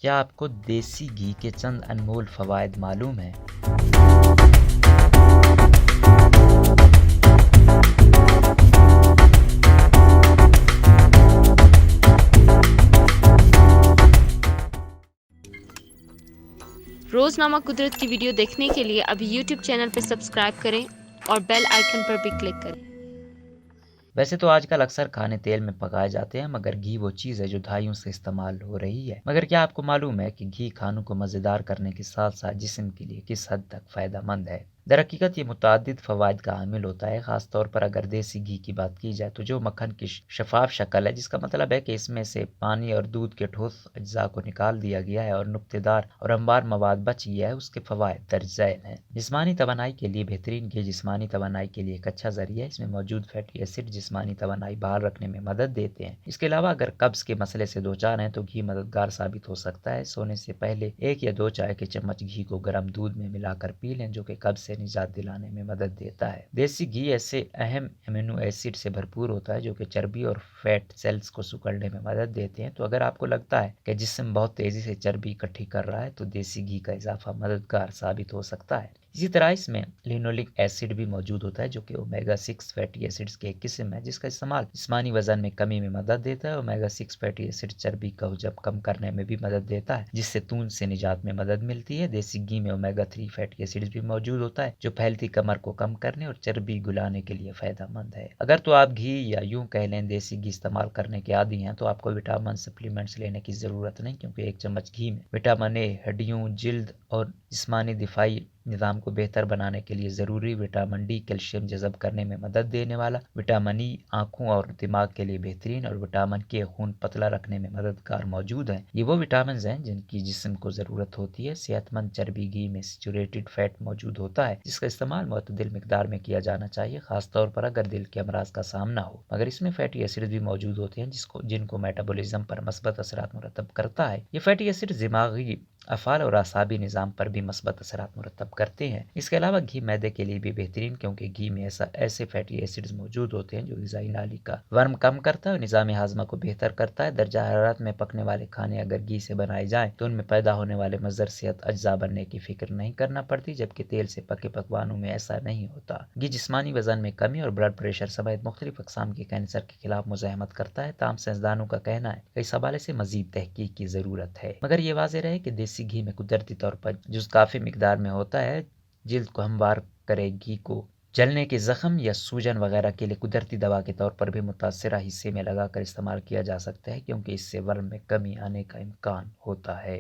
کیا آپ کو دیسی گھی کے چند انمول فوائد معلوم ہیں؟ روزنامہ قدرت کی ویڈیو دیکھنے کے لیے ابھی یوٹیوب چینل پر سبسکرائب کریں اور بیل آئیکن پر بھی کلک کریں۔ ویسے تو آج کل اکثر کھانے تیل میں پکائے جاتے ہیں، مگر گھی وہ چیز ہے جو دہائیوں سے استعمال ہو رہی ہے۔ مگر کیا آپ کو معلوم ہے کہ گھی کھانوں کو مزیدار کرنے کے ساتھ ساتھ جسم کے لیے کس حد تک فائدہ مند ہے؟ در حقیقت یہ متعدد فوائد کا حامل ہوتا ہے، خاص طور پر اگر دیسی گھی کی بات کی جائے تو جو مکھن کی شفاف شکل ہے، جس کا مطلب ہے کہ اس میں سے پانی اور دودھ کے ٹھوس اجزاء کو نکال دیا گیا ہے اور نقطہ دار اور ہموار مواد بچ گیا ہے، اس کے فوائد درج ذیل ہیں۔ جسمانی توانائی کے لیے بہترین گھی جسمانی توانائی کے لیے ایک اچھا ذریعہ ہے۔ اس میں موجود فیٹی ایسڈ جسمانی توانائی بحال رکھنے میں مدد دیتے ہیں۔ اس کے علاوہ اگر قبض کے مسئلے سے دوچار ہیں تو گھی مددگار ثابت ہو سکتا ہے۔ سونے سے پہلے 1 یا 2 چائے کے چمچ گھی کو گرم دودھ میں ملا کر پی لیں، جو کہ قبض سے نجات دلانے میں مدد دیتا ہے۔ دیسی گھی ایسے اہم امینو ایسڈ سے بھرپور ہوتا ہے جو کہ چربی اور فیٹ سیلز کو سکڑنے میں مدد دیتے ہیں۔ تو اگر آپ کو لگتا ہے کہ جسم بہت تیزی سے چربی اکٹھی کر رہا ہے تو دیسی گھی کا اضافہ مددگار ثابت ہو سکتا ہے۔ اسی طرح اس میں لینولک ایسڈ بھی موجود ہوتا ہے جو کہ اومیگا 6 فیٹی ایسڈز کی ایک قسم ہے، جس کا استعمال جسمانی وزن میں کمی میں مدد دیتا ہے۔ اومیگا 6 فیٹی ایسڈ چربی کا حجم کم کرنے میں بھی مدد دیتا ہے، جس سے توند سے نجات میں مدد ملتی ہے۔ دیسی گھی میں اومیگا 3 فیٹی ایسڈز بھی موجود ہوتا ہے جو پھیلتی کمر کو کم کرنے اور چربی گلانے کے لیے فائدہ مند ہے۔ اگر تو آپ گھی یا یوں کہہ لیں دیسی گھی استعمال کرنے کے عادی ہیں تو آپ کو وٹامن سپلیمنٹس لینے کی ضرورت نہیں، کیونکہ 1 چمچ گھی میں وٹامن اے ہڈیوں، جلد اور جسمانی دفاعی نظام کو بہتر بنانے کے لیے ضروری وٹامن ڈی، کیلشیم جذب کرنے میں مدد دینے والا وٹامن ای آنکھوں اور دماغ کے لیے بہترین، اور وٹامن کے خون پتلا رکھنے میں مددگار موجود ہیں۔ یہ وہ وٹامنز ہیں جن کی جسم کو ضرورت ہوتی ہے۔ صحت مند چربی گھی میں سیچوریٹڈ فیٹ موجود ہوتا ہے، جس کا استعمال معتدل مقدار میں کیا جانا چاہیے، خاص طور پر اگر دل کے امراض کا سامنا ہو۔ مگر اس میں فیٹی ایسڈ بھی موجود ہوتے ہیں جن کو میٹابولزم پر مثبت اثرات مرتب کرتا ہے۔ یہ فیٹی ایسڈ دماغی افعال اور اعصابی نظام پر بھی مثبت اثرات مرتب کرتے ہیں۔ اس کے علاوہ گھی معدے کے لیے بھی بہترین، کیونکہ گھی میں ایسے فیٹی ایسڈز موجود ہوتے ہیں جو غذائی نالی کا ورم کم کرتا ہے اور نظام ہاضمہ کو بہتر کرتا ہے۔ درجہ حرارت میں پکنے والے کھانے اگر گھی سے بنائے جائیں تو ان میں پیدا ہونے والے مضر صحت اجزاء بننے کی فکر نہیں کرنا پڑتی، جبکہ تیل سے پکے پکوانوں میں ایسا نہیں ہوتا۔ گھی جسمانی وزن میں کمی اور بلڈ پریشر سمیت مختلف اقسام کے کینسر کے خلاف مزاحمت کرتا ہے۔ تاہم سائنسدانوں کا کہنا ہے کہ اس حوالے سے مزید تحقیق کی ضرورت ہے۔ مگر یہ واضح رہے کہ دیسی گھی میں قدرتی طور پر جو کافی مقدار میں ہوتا ہے، جلد کو ہموار کرے۔ گھی کو جلنے کے زخم یا سوجن وغیرہ کے لیے قدرتی دوا کے طور پر بھی متاثرہ حصے میں لگا کر استعمال کیا جا سکتا ہے، کیونکہ اس سے ورم میں کمی آنے کا امکان ہوتا ہے۔